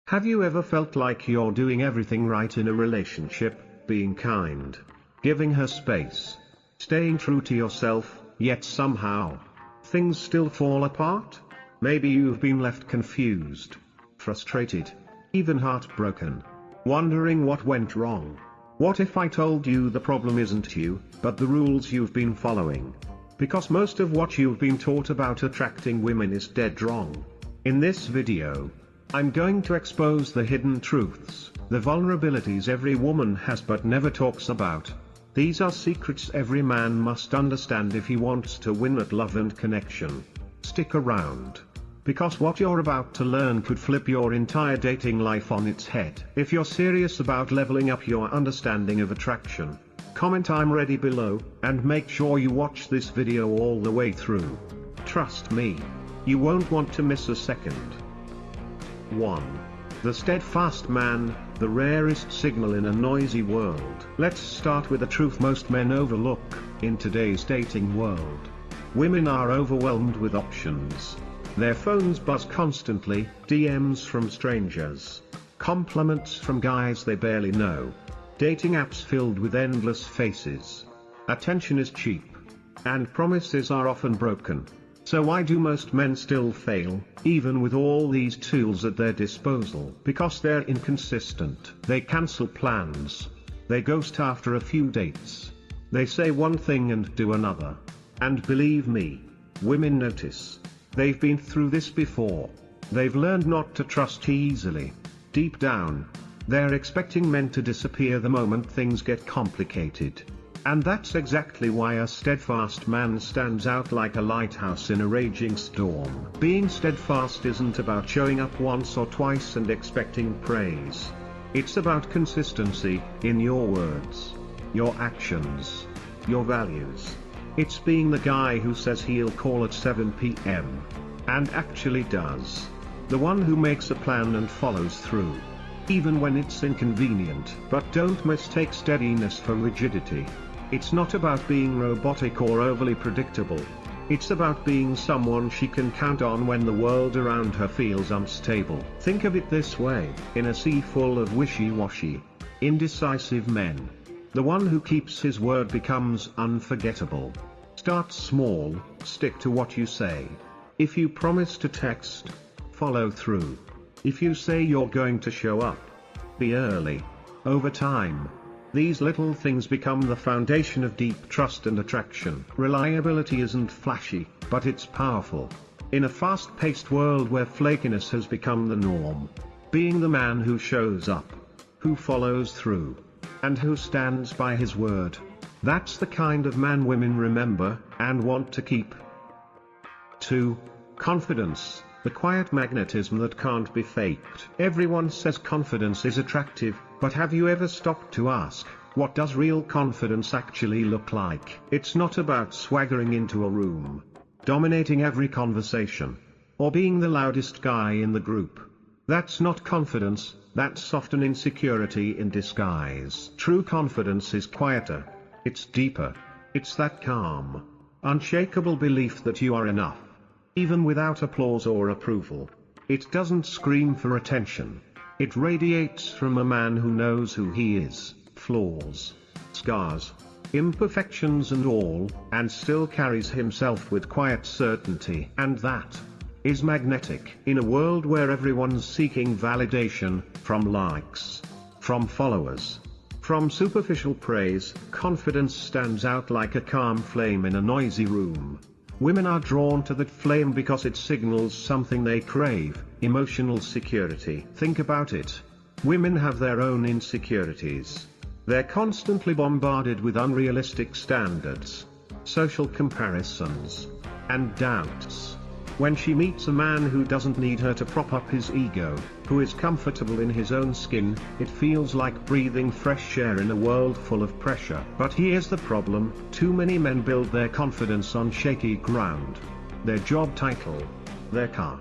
Have you ever felt like you're doing everything right in a relationship, being kind, giving her space, staying true to yourself, yet somehow things still fall apart? Maybe you've been left confused, frustrated, even heartbroken, wondering what went wrong. What if I told you the problem isn't you, but the rules you've been following? Because most of what you've been taught about attracting women is dead wrong. In this video, I'm going to expose the hidden truths, the vulnerabilities every woman has but never talks about. These are secrets every man must understand if he wants to win at love and connection. Stick around, because what you're about to learn could flip your entire dating life on its head. If you're serious about leveling up your understanding of attraction, comment "I'm ready" below, and make sure you watch this video all the way through. Trust me, you won't want to miss a second. 1. The steadfast man, the rarest signal in a noisy world. Let's start with a truth most men overlook in today's dating world. Women are overwhelmed with options. Their phones buzz constantly, DMs from strangers, compliments from guys they barely know, dating apps filled with endless faces. Attention is cheap, and promises are often broken. So why do most men still fail, even with all these tools at their disposal? Because they're inconsistent. They cancel plans. They ghost after a few dates. They say one thing and do another. And believe me, women notice. They've been through this before. They've learned not to trust easily. Deep down, they're expecting men to disappear the moment things get complicated. And that's exactly why a steadfast man stands out like a lighthouse in a raging storm. Being steadfast isn't about showing up once or twice and expecting praise. It's about consistency, in your words, your actions, your values. It's being the guy who says he'll call at 7 p.m. and actually does. The one who makes a plan and follows through, even when it's inconvenient. But don't mistake steadiness for rigidity. It's not about being robotic or overly predictable. It's about being someone she can count on when the world around her feels unstable. Think of it this way: in a sea full of wishy-washy, indecisive men, the one who keeps his word becomes unforgettable. Start small, stick to what you say. If you promise to text, follow through. If you say you're going to show up, be early. Over time, these little things become the foundation of deep trust and attraction. Reliability isn't flashy, but it's powerful. In a fast-paced world where flakiness has become the norm, being the man who shows up, who follows through, and who stands by his word, that's the kind of man women remember and want to keep. 2. Confidence, the quiet magnetism that can't be faked. Everyone says confidence is attractive, but have you ever stopped to ask, what does real confidence actually look like? It's not about swaggering into a room, dominating every conversation, or being the loudest guy in the group. That's not confidence, that's often insecurity in disguise. True confidence is quieter. It's deeper. It's that calm, unshakable belief that you are enough, even without applause or approval. It doesn't scream for attention. It radiates from a man who knows who he is, flaws, scars, imperfections and all, and still carries himself with quiet certainty. And that is magnetic. In a world where everyone's seeking validation, from likes, from followers, from superficial praise, confidence stands out like a calm flame in a noisy room. Women are drawn to that flame because it signals something they crave: emotional security. Think about it. Women have their own insecurities. They're constantly bombarded with unrealistic standards, social comparisons, and doubts. When she meets a man who doesn't need her to prop up his ego, who is comfortable in his own skin, it feels like breathing fresh air in a world full of pressure. But here's the problem: too many men build their confidence on shaky ground. Their job title, their car,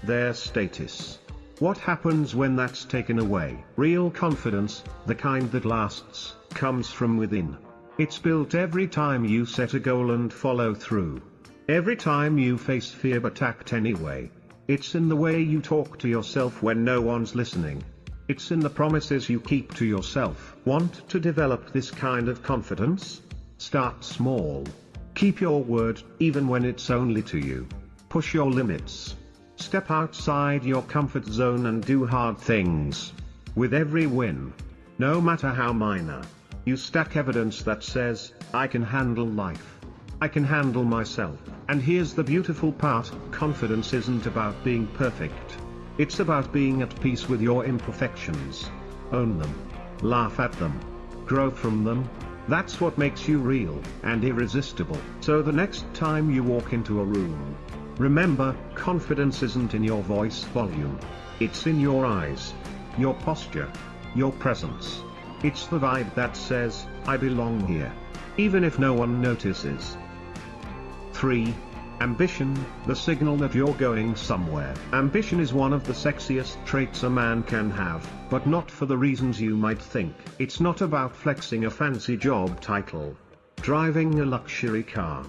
their status. What happens when that's taken away? Real confidence, the kind that lasts, comes from within. It's built every time you set a goal and follow through. Every time you face fear but act anyway. It's in the way you talk to yourself when no one's listening. It's in the promises you keep to yourself. Want to develop this kind of confidence? Start small. Keep your word, even when it's only to you. Push your limits. Step outside your comfort zone and do hard things. With every win, no matter how minor, you stack evidence that says, I can handle life. I can handle myself. And here's the beautiful part, confidence isn't about being perfect. It's about being at peace with your imperfections. Own them. Laugh at them. Grow from them. That's what makes you real and irresistible. So the next time you walk into a room, remember, confidence isn't in your voice volume. It's in your eyes, your posture, your presence. It's the vibe that says, I belong here. Even if no one notices. 3. Ambition, the signal that you're going somewhere. Ambition is one of the sexiest traits a man can have, but not for the reasons you might think. It's not about flexing a fancy job title, driving a luxury car,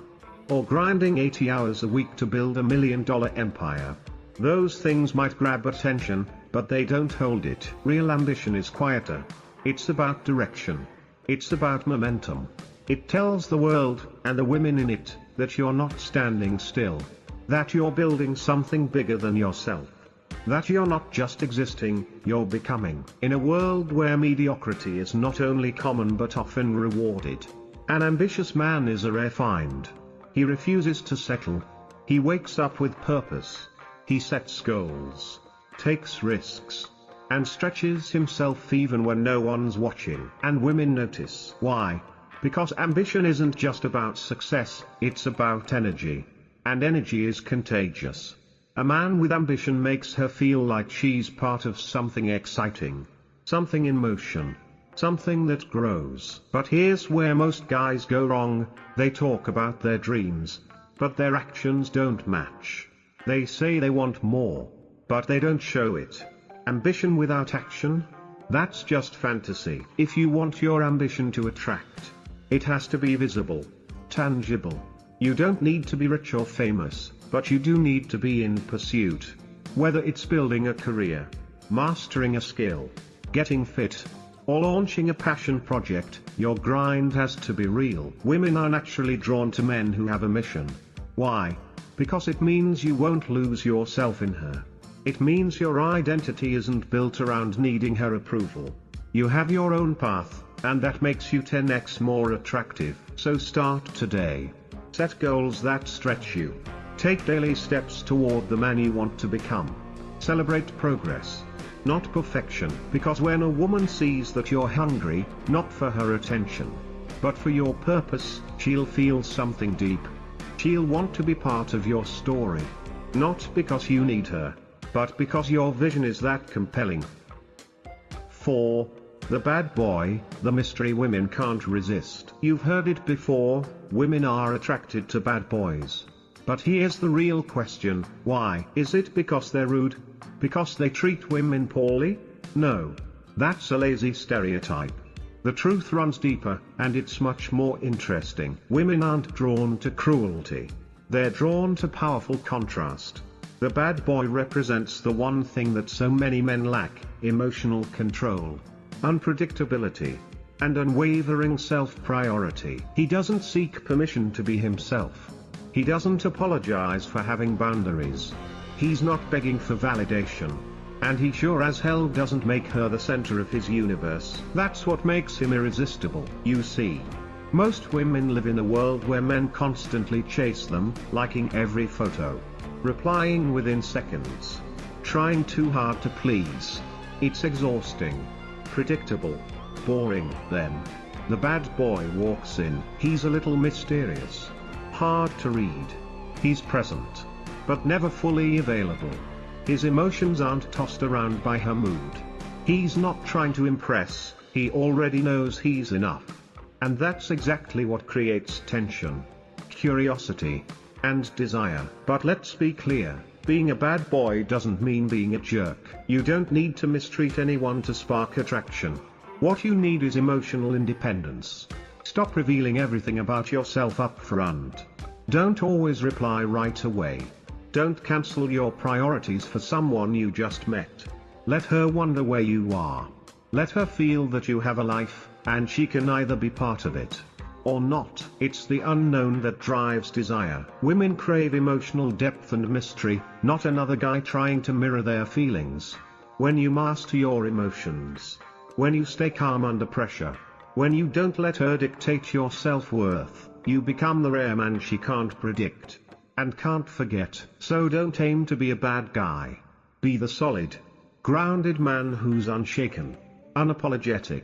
or grinding 80 hours a week to build $1 million empire. Those things might grab attention, but they don't hold it. Real ambition is quieter. It's about direction. It's about momentum. It tells the world, and the women in it, that you're not standing still. That you're building something bigger than yourself. That you're not just existing, you're becoming. In a world where mediocrity is not only common but often rewarded, an ambitious man is a rare find. He refuses to settle. He wakes up with purpose. He sets goals, takes risks, and stretches himself even when no one's watching. And women notice. Why? Because ambition isn't just about success, it's about energy. And energy is contagious. A man with ambition makes her feel like she's part of something exciting. Something in motion. Something that grows. But here's where most guys go wrong, they talk about their dreams, but their actions don't match. They say they want more, but they don't show it. Ambition without action? That's just fantasy. If you want your ambition to attract, it has to be visible, tangible. You don't need to be rich or famous, but you do need to be in pursuit. Whether it's building a career, mastering a skill, getting fit, or launching a passion project, your grind has to be real. Women are naturally drawn to men who have a mission. Why? Because it means you won't lose yourself in her. It means your identity isn't built around needing her approval. You have your own path, and that makes you 10x more attractive. So start today. Set goals that stretch you. Take daily steps toward the man you want to become. Celebrate progress, not perfection. Because when a woman sees that you're hungry, not for her attention, but for your purpose, she'll feel something deep. She'll want to be part of your story. Not because you need her, but because your vision is that compelling. 4. The bad boy, the mystery women can't resist. You've heard it before, women are attracted to bad boys. But here's the real question, why? Is it because they're rude? Because they treat women poorly? No. That's a lazy stereotype. The truth runs deeper, and it's much more interesting. Women aren't drawn to cruelty. They're drawn to powerful contrast. The bad boy represents the one thing that so many men lack: emotional control, unpredictability, and unwavering self-priority. He doesn't seek permission to be himself. He doesn't apologize for having boundaries. He's not begging for validation. And he sure as hell doesn't make her the center of his universe. That's what makes him irresistible. You see, most women live in a world where men constantly chase them, liking every photo, replying within seconds, trying too hard to please. It's exhausting, predictable, boring. Then, the bad boy walks in. He's a little mysterious, hard to read. He's present, but never fully available. His emotions aren't tossed around by her mood. He's not trying to impress, he already knows he's enough. And that's exactly what creates tension, curiosity, and desire. But let's be clear, being a bad boy doesn't mean being a jerk. You don't need to mistreat anyone to spark attraction. What you need is emotional independence. Stop revealing everything about yourself up front. Don't always reply right away. Don't cancel your priorities for someone you just met. Let her wonder where you are. Let her feel that you have a life, and she can either be part of it or not. It's the unknown that drives desire. Women crave emotional depth and mystery, not another guy trying to mirror their feelings. When you master your emotions, when you stay calm under pressure, when you don't let her dictate your self-worth, you become the rare man she can't predict and can't forget. So don't aim to be a bad guy. Be the solid, grounded man who's unshaken, unapologetic,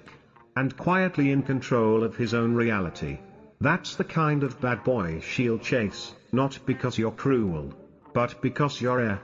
and quietly in control of his own reality. That's the kind of bad boy she'll chase, not because you're cruel, but because you're a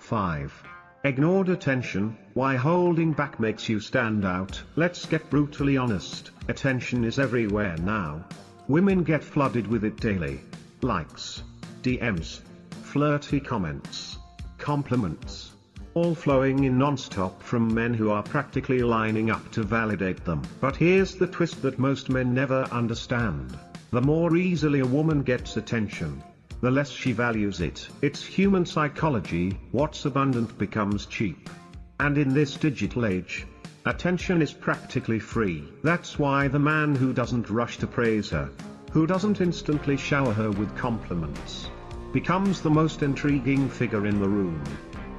5. Ignored attention. Why holding back makes you stand out? Let's get brutally honest. Attention is everywhere now. Women get flooded with it daily. Likes, DMs, flirty comments, compliments, all flowing in non-stop from men who are practically lining up to validate them. But here's the twist that most men never understand. The more easily a woman gets attention, the less she values it. It's human psychology. What's abundant becomes cheap. And in this digital age, attention is practically free. That's why the man who doesn't rush to praise her, who doesn't instantly shower her with compliments, becomes the most intriguing figure in the room.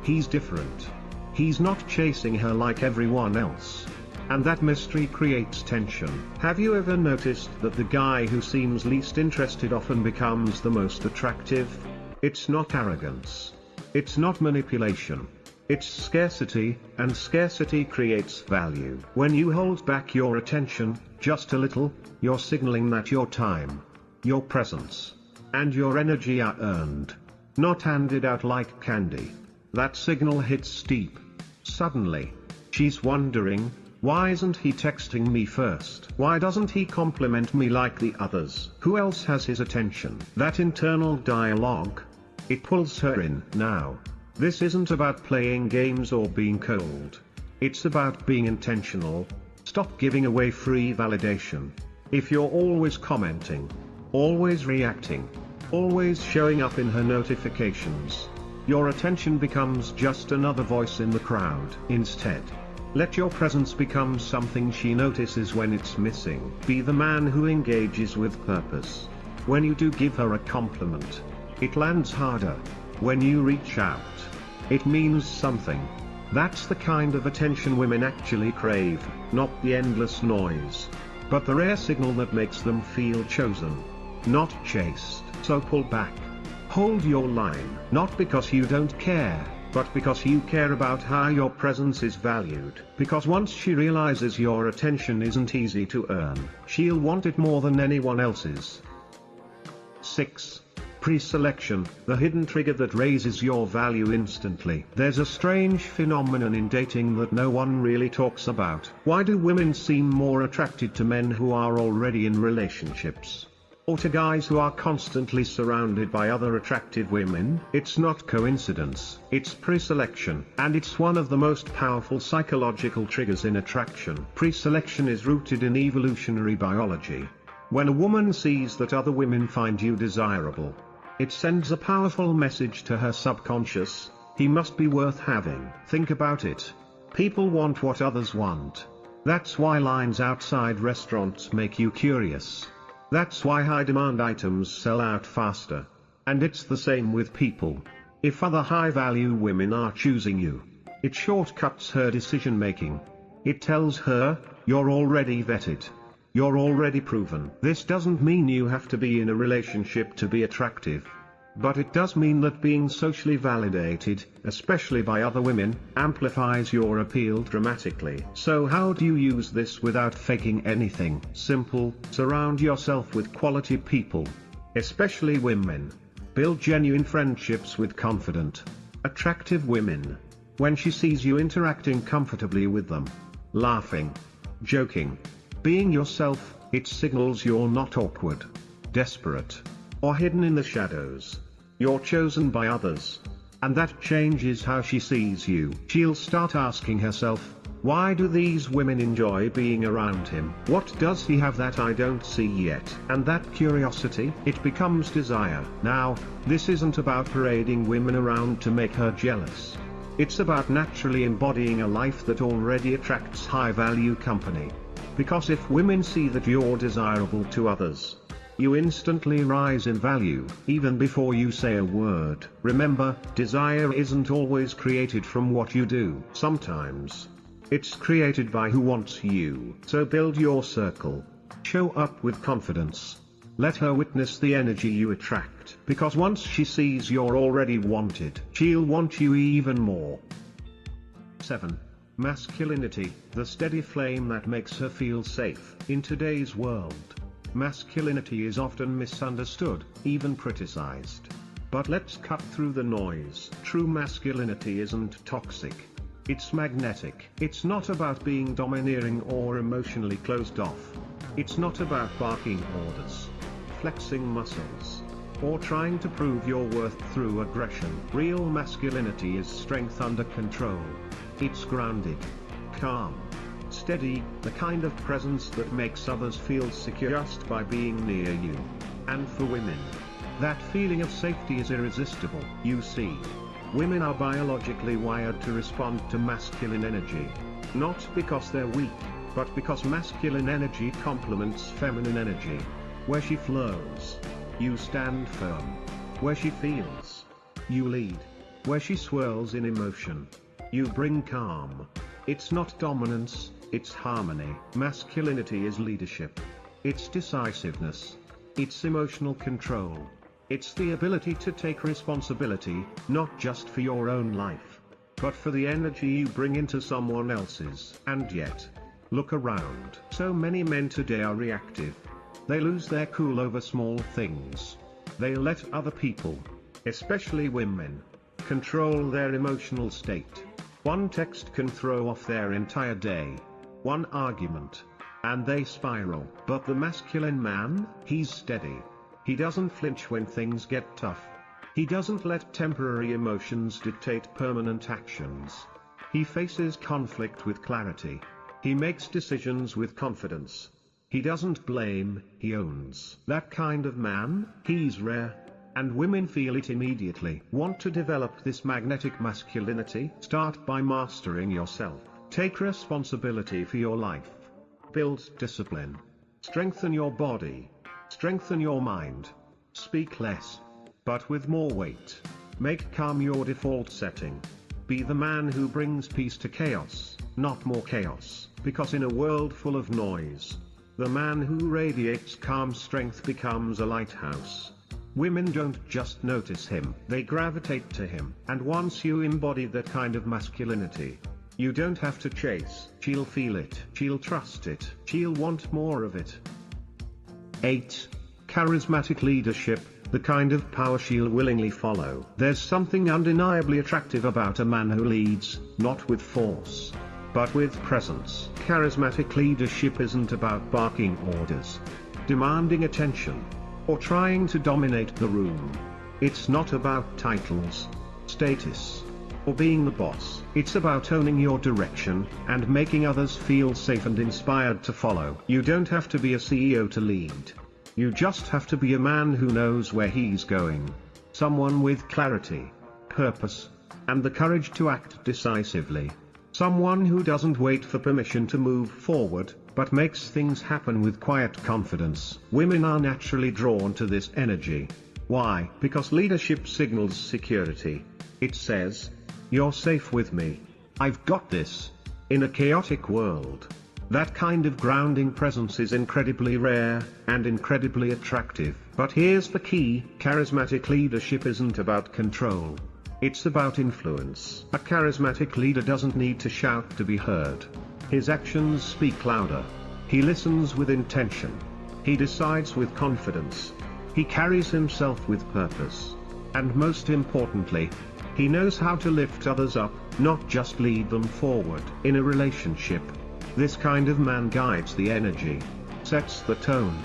He's different. He's not chasing her like everyone else. And that mystery creates tension. Have you ever noticed that the guy who seems least interested often becomes the most attractive? It's not arrogance. It's not manipulation. It's scarcity, and scarcity creates value. When you hold back your attention, just a little, you're signaling that your time, your presence, and your energy are earned, not handed out like candy. That signal hits steep. Suddenly, she's wondering, why isn't he texting me first? Why doesn't he compliment me like the others? Who else has his attention? That internal dialogue, it pulls her in. Now, this isn't about playing games or being cold. It's about being intentional. Stop giving away free validation. If you're always commenting, always reacting, always showing up in her notifications, your attention becomes just another voice in the crowd. Instead, let your presence become something she notices when it's missing. Be the man who engages with purpose. When you do give her a compliment, it lands harder. When you reach out, it means something. That's the kind of attention women actually crave, not the endless noise, but the rare signal that makes them feel chosen, not chased. So pull back. Hold your line, not because you don't care, but because you care about how your presence is valued. Because once she realizes your attention isn't easy to earn, she'll want it more than anyone else's. 6. Pre-selection, the hidden trigger that raises your value instantly. There's a strange phenomenon in dating that no one really talks about. Why do women seem more attracted to men who are already in relationships, or to guys who are constantly surrounded by other attractive women? It's not coincidence, it's pre-selection, and it's one of the most powerful psychological triggers in attraction. Pre-selection is rooted in evolutionary biology. When a woman sees that other women find you desirable, it sends a powerful message to her subconscious: he must be worth having. Think about it. People want what others want. That's why lines outside restaurants make you curious. That's why high-demand items sell out faster. And it's the same with people. If other high-value women are choosing you, it shortcuts her decision-making. It tells her, you're already vetted. You're already proven. This doesn't mean you have to be in a relationship to be attractive. But it does mean that being socially validated, especially by other women, amplifies your appeal dramatically. So how do you use this without faking anything? Simple: surround yourself with quality people. Especially women. Build genuine friendships with confident, attractive women. When she sees you interacting comfortably with them, laughing, joking, being yourself, it signals you're not awkward, desperate, or hidden in the shadows. You're chosen by others. And that changes how she sees you. She'll start asking herself, Why do these women enjoy being around him? What does he have that I don't see yet? And that curiosity, it becomes desire. Now, this isn't about parading women around to make her jealous. It's about naturally embodying a life that already attracts high-value company. Because if women see that you're desirable to others, you instantly rise in value, even before you say a word. Remember, desire isn't always created from what you do. Sometimes it's created by who wants you. So build your circle. Show up with confidence. Let her witness the energy you attract, because once she sees you're already wanted, she'll want you even more. 7. Masculinity, the steady flame that makes her feel safe. In today's world, masculinity is often misunderstood, even criticized. But let's cut through the noise. True masculinity isn't toxic. It's magnetic. It's not about being domineering or emotionally closed off. It's not about barking orders, flexing muscles, or trying to prove your worth through aggression. Real masculinity is strength under control. It's grounded, calm, steady, the kind of presence that makes others feel secure just by being near you. And for women, that feeling of safety is irresistible. You see, women are biologically wired to respond to masculine energy. Not because they're weak, but because masculine energy complements feminine energy. Where she flows, you stand firm. Where she feels, you lead. Where she swirls in emotion, you bring calm. It's not dominance, it's harmony. Masculinity is leadership. It's decisiveness. It's emotional control. It's the ability to take responsibility, not just for your own life, but for the energy you bring into someone else's. And yet, look around. So many men today are reactive. They lose their cool over small things. They let other people, especially women, control their emotional state. One text can throw off their entire day. One argument, and they spiral. But the masculine man, he's steady. He doesn't flinch when things get tough. He doesn't let temporary emotions dictate permanent actions. He faces conflict with clarity. He makes decisions with confidence. He doesn't blame, he owns. That kind of man, he's rare. And women feel it immediately. Want to develop this magnetic masculinity? Start by mastering yourself. Take responsibility for your life. Build discipline. Strengthen your body. Strengthen your mind. Speak less, but with more weight. Make calm your default setting. Be the man who brings peace to chaos, not more chaos. Because in a world full of noise, the man who radiates calm strength becomes a lighthouse. Women don't just notice him, they gravitate to him. And once you embody that kind of masculinity, you don't have to chase. She'll feel it. She'll trust it. She'll want more of it. 8. Charismatic leadership, the kind of power she'll willingly follow. There's something undeniably attractive about a man who leads, not with force, but with presence. Charismatic leadership isn't about barking orders, demanding attention, or trying to dominate the room. It's not about titles, status, or being the boss. It's about owning your direction, and making others feel safe and inspired to follow. You don't have to be a CEO to lead. You just have to be a man who knows where he's going. Someone with clarity, purpose, and the courage to act decisively. Someone who doesn't wait for permission to move forward, but makes things happen with quiet confidence. Women are naturally drawn to this energy. Why? Because leadership signals security. It says, "You're safe with me. I've got this." In a chaotic world, that kind of grounding presence is incredibly rare, and incredibly attractive. But here's the key: charismatic leadership isn't about control. It's about influence. A charismatic leader doesn't need to shout to be heard. His actions speak louder. He listens with intention. He decides with confidence. He carries himself with purpose. And most importantly, he knows how to lift others up, not just lead them forward. In a relationship, this kind of man guides the energy, sets the tone,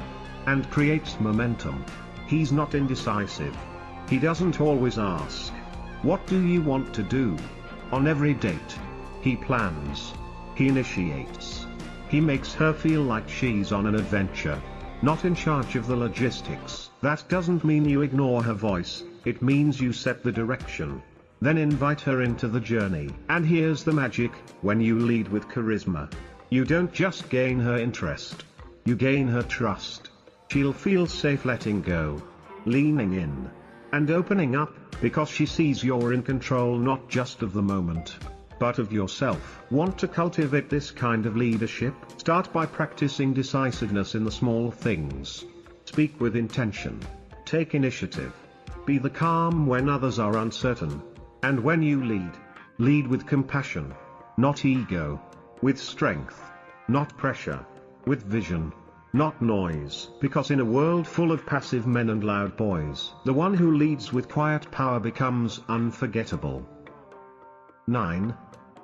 and creates momentum. He's not indecisive. He doesn't always ask, "What do you want to do?" on every date. He plans. He initiates. He makes her feel like she's on an adventure, not in charge of the logistics. That doesn't mean you ignore her voice, it means you set the direction. Then invite her into the journey. And here's the magic: when you lead with charisma, you don't just gain her interest, you gain her trust. She'll feel safe letting go, leaning in, and opening up, because she sees you're in control not just of the moment, but of yourself. Want to cultivate this kind of leadership? Start by practicing decisiveness in the small things. Speak with intention. Take initiative. Be the calm when others are uncertain. And when you lead, lead with compassion, not ego, with strength, not pressure, with vision, not noise. Because in a world full of passive men and loud boys, the one who leads with quiet power becomes unforgettable. 9.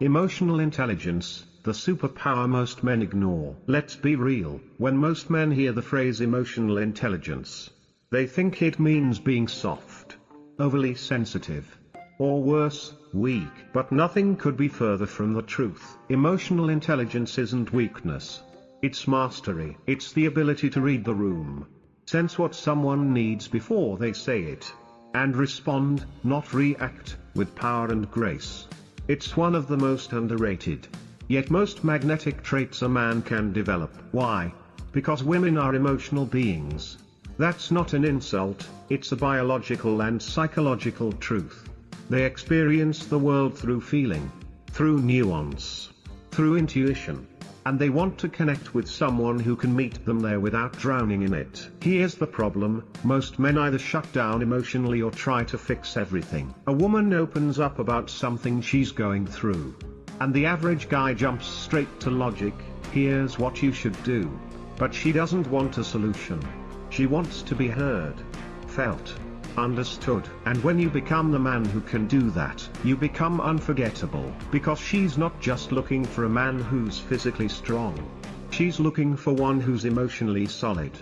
Emotional intelligence, the superpower most men ignore. Let's be real, when most men hear the phrase emotional intelligence, they think it means being soft, overly sensitive, or worse, weak. But nothing could be further from the truth. Emotional intelligence isn't weakness. It's mastery. It's the ability to read the room, sense what someone needs before they say it, and respond, not react, with power and grace. It's one of the most underrated, yet most magnetic traits a man can develop. Why? Because women are emotional beings. That's not an insult, it's a biological and psychological truth. They experience the world through feeling, through nuance, through intuition, and they want to connect with someone who can meet them there without drowning in it. Here's the problem: most men either shut down emotionally or try to fix everything. A woman opens up about something she's going through, and the average guy jumps straight to logic: here's what you should do. But she doesn't want a solution. She wants to be heard, felt, understood. And when you become the man who can do that, you become unforgettable. Because she's not just looking for a man who's physically strong. She's looking for one who's emotionally solid.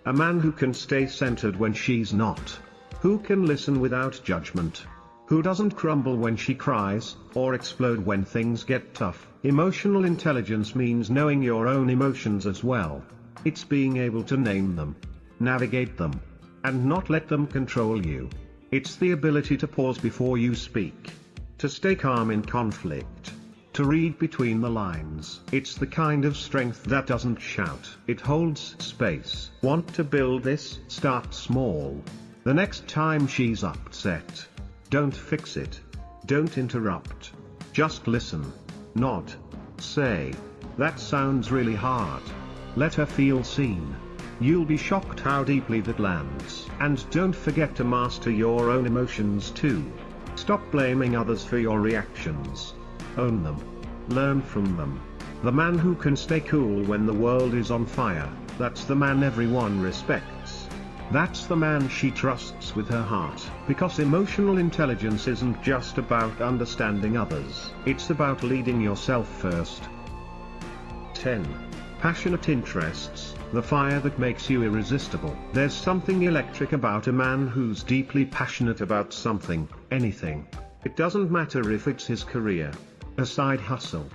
A man who can stay centered when she's not. Who can listen without judgment. Who doesn't crumble when she cries, or explode when things get tough. Emotional intelligence means knowing your own emotions as well. It's being able to name them, navigate them, and not let them control you. It's the ability to pause before you speak, to stay calm in conflict, to read between the lines. It's the kind of strength that doesn't shout, it holds space. Want to build this? Start small. The next time she's upset, don't fix it. Don't interrupt. Just listen. Nod. Say, "That sounds really hard." Let her feel seen. You'll be shocked how deeply that lands. And don't forget to master your own emotions too. Stop blaming others for your reactions. Own them. Learn from them. The man who can stay cool when the world is on fire, that's the man everyone respects. That's the man she trusts with her heart. Because emotional intelligence isn't just about understanding others. It's about leading yourself first. 10. Passionate interests, the fire that makes you irresistible. There's something electric about a man who's deeply passionate about something, anything. It doesn't matter if it's his career, a side hustle,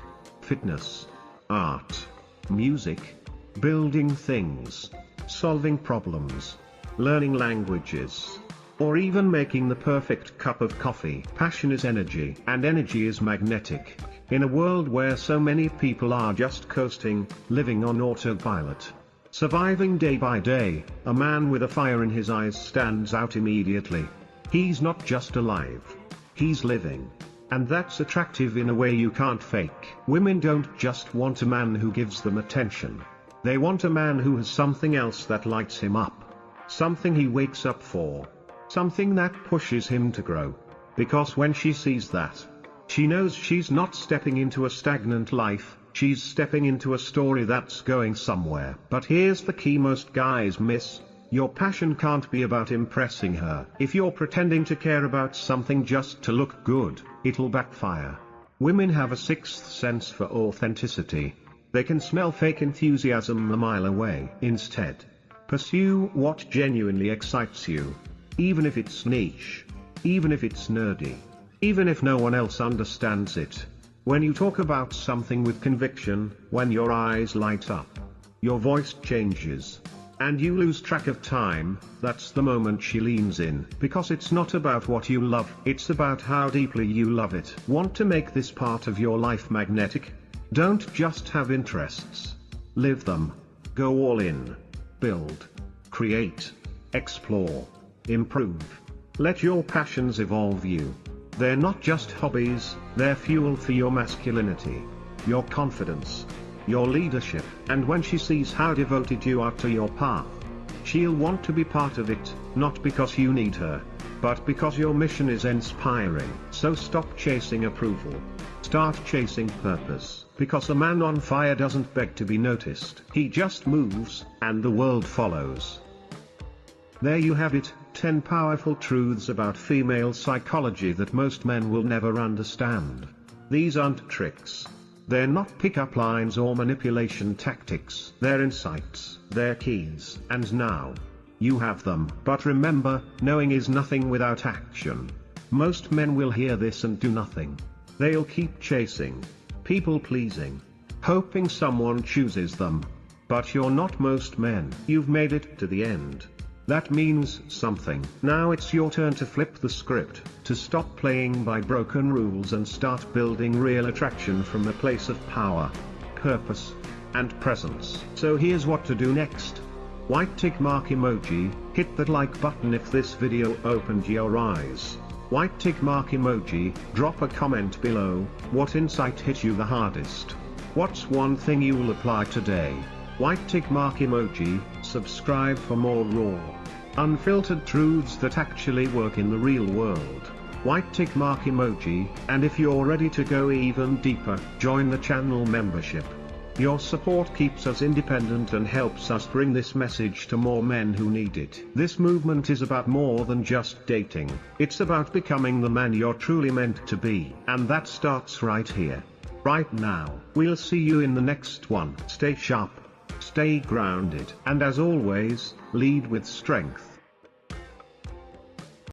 fitness, art, music, building things, solving problems, learning languages, or even making the perfect cup of coffee. Passion is energy, and energy is magnetic. In a world where so many people are just coasting, living on autopilot, surviving day by day, a man with a fire in his eyes stands out immediately. He's not just alive. He's living. And that's attractive in a way you can't fake. Women don't just want a man who gives them attention. They want a man who has something else that lights him up. Something he wakes up for. Something that pushes him to grow. Because when she sees that, she knows she's not stepping into a stagnant life, she's stepping into a story that's going somewhere. But here's the key most guys miss: your passion can't be about impressing her. If you're pretending to care about something just to look good, it'll backfire. Women have a sixth sense for authenticity. They can smell fake enthusiasm a mile away. Instead, pursue what genuinely excites you. Even if it's niche. Even if it's nerdy. Even if no one else understands it. When you talk about something with conviction, when your eyes light up, your voice changes, and you lose track of time, that's the moment she leans in. Because it's not about what you love, it's about how deeply you love it. Want to make this part of your life magnetic? Don't just have interests. Live them. Go all in. Build. Create. Explore. Improve. Let your passions evolve you. They're not just hobbies, they're fuel for your masculinity, your confidence, your leadership. And when she sees how devoted you are to your path, she'll want to be part of it, not because you need her, but because your mission is inspiring. So stop chasing approval. Start chasing purpose, because a man on fire doesn't beg to be noticed. He just moves, and the world follows. There you have it, 10 powerful truths about female psychology that most men will never understand. These aren't tricks. They're not pick-up lines or manipulation tactics. They're insights, they're keys. And now, you have them. But remember, knowing is nothing without action. Most men will hear this and do nothing. They'll keep chasing, people-pleasing, hoping someone chooses them. But you're not most men. You've made it to the end. That means something. Now it's your turn to flip the script, to stop playing by broken rules and start building real attraction from the place of power, purpose, and presence. So here's what to do next. White tick mark emoji, hit that like button if this video opened your eyes. White tick mark emoji, drop a comment below. What insight hit you the hardest? What's one thing you'll apply today? White tick mark emoji, subscribe for more raw, unfiltered truths that actually work in the real world. White tick mark emoji, and if you're ready to go even deeper, join the channel membership. Your support keeps us independent and helps us bring this message to more men who need it. This movement is about more than just dating. It's about becoming the man you're truly meant to be. And that starts right here, right now. We'll see you in the next one. Stay sharp. Stay grounded, and as always, lead with strength.